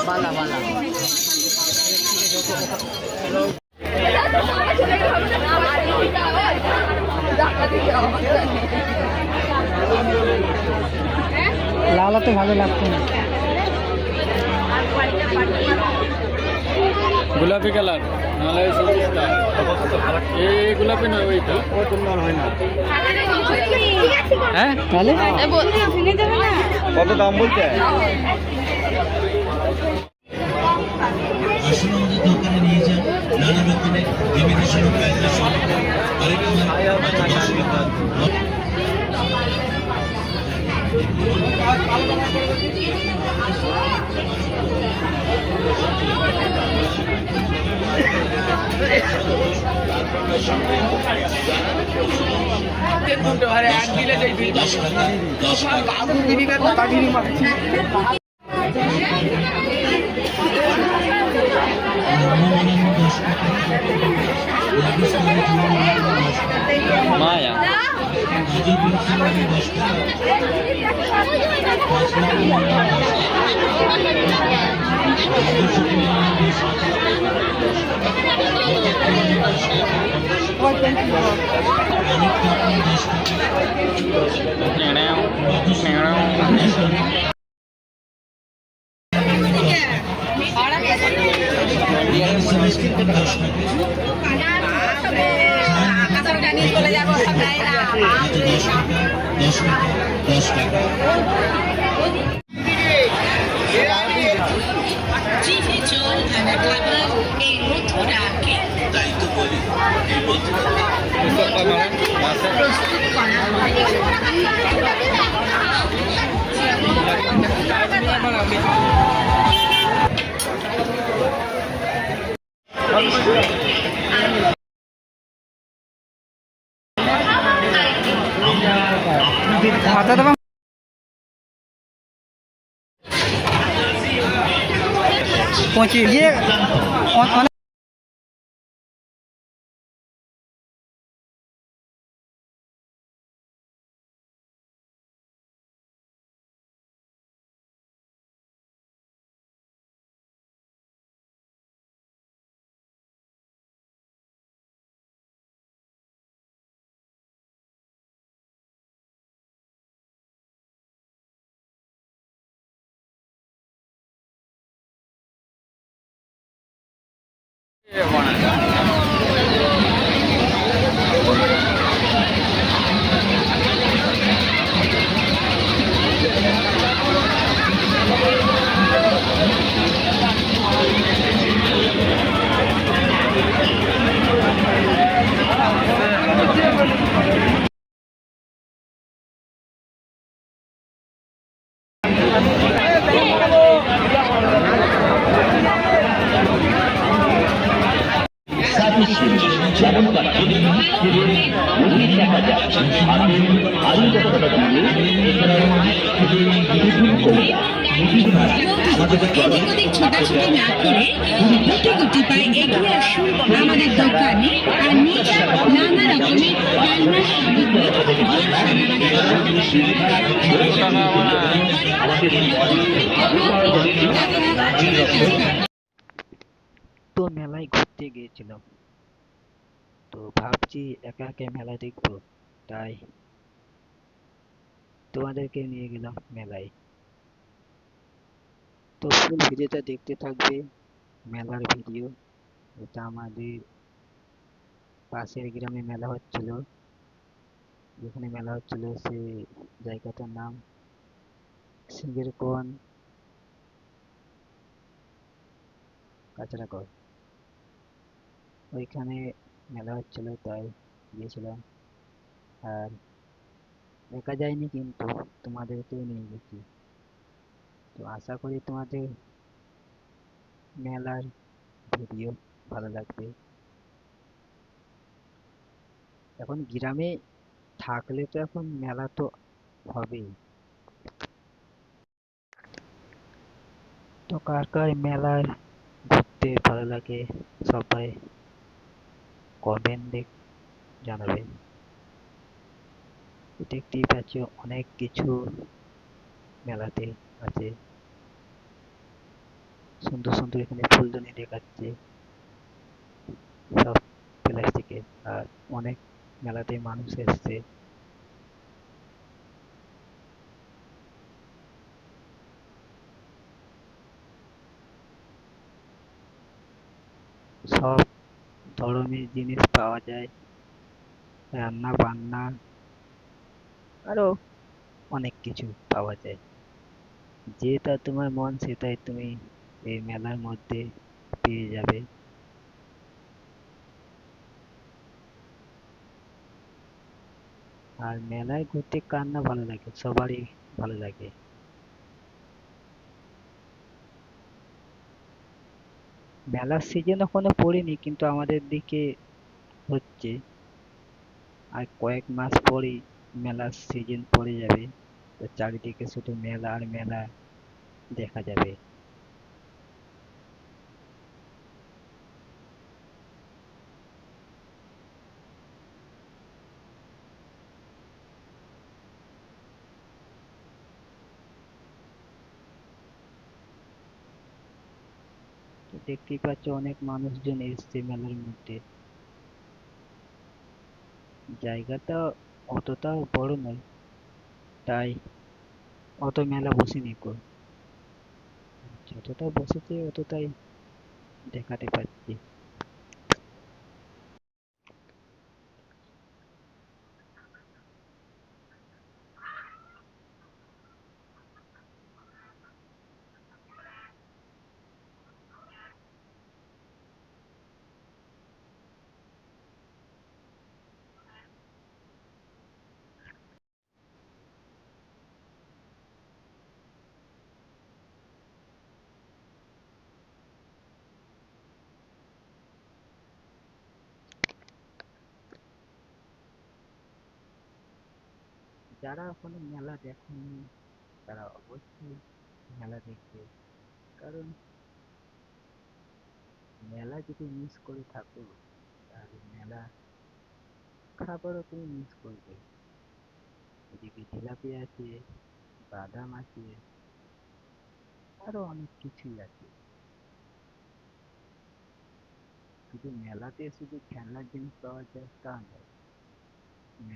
বালা বালা লালা তো ভালো লাগতো না। গোলাপি কালার নাহলে সবুজটা এই গোলাপি নয় ওইটা ও তোমার হয় না। হ্যাঁ তাহলে কত দাম বলছে? আসুন আমাদের দোকানে নিয়ে যান নানা রকমের ইমিটেশন কায়দা মায়া তাই তো বলি এই পৌঁছে ছোটাছুটি না করে গুটি গুটি পায়ে এগিয়ে আসুন আমাদের দোকানে আর নিচে নানা রকমের তো মেলায় ঘুরতে গিয়েছিলাম, তো ভাবছি একা একা মেলা দেখবো, তাই তোমাদেরকে নিয়ে গেলাম মেলায়। তো ফুল ভিডিওটা দেখতে থাকবে, মেলার ভিডিও। এটা আমাদের পাশের গ্রামে মেলা হচ্ছিল, যেখানে মেলা হচ্ছিল সে জায়গাটার নাম সিঙ্গের কোন কাঁচরাকর। ওইখানে মেলা হচ্ছিল তাই গিয়েছিলাম। আর একা যাইনি, কিন্তু তোমাদেরকেও নিয়ে গেছি। তো আশা করি তোমাদের মেলার ভিডিও ভালো লাগবে। এখন গ্রামে থাকলে তো এখন মেলা তো হবেই। তো কার কার মেলায় ঘুরতে ভালো লাগে সবাই কমেন্টে জানাবে। দেখতেই পাচ্ছ অনেক কিছু মেলাতে আছে। সুন্দর সুন্দর এখানে ফুলদানি দেখাচ্ছে, সব প্লাস্টিকের। আর অনেক মেলাতে মানুষ এসছে। সব ধরনের জিনিস পাওয়া যায়, রান্না বান্না আরো অনেক কিছু পাওয়া যায়। যেটা তোমার মন সেটাই তুমি এই মেলার মধ্যে পেয়ে যাবে। আর মেলায় ঘুরতে কার না ভালো লাগে, সবারই ভালো লাগে। মেলার সিজন এখনো পড়েনি, কিন্তু আমাদের দিকে হচ্ছে। আর কয়েক মাস পরেই মেলার সিজন পড়ে যাবে। তো চারিদিকে শুধু মেলা আর মেলা দেখা যাবে। তো দেখতেই পাচ্ছ অনেক মানুষজন এসছে মেলার মধ্যে। জায়গাটা অতটাও বড় নয়, তাই অত মেলা বসেনি গো। যতটা বসেছে অতটাই দেখাতে পাচ্ছি। যারা এখনো মেলা দেখেনি তারা অবশ্যই মেলা দেখবে। কারণ মেলা যদি মিস করে থাকো তাহলে মেলা খাবারও তুমি মিস করবে। এদিকে জিলাপি আছে, বাদাম আছে, আরো অনেক কিছুই আছে। শুধু মেলাতে শুধু খেলনার জিনিস পাওয়া যায় তা নয়, মেলা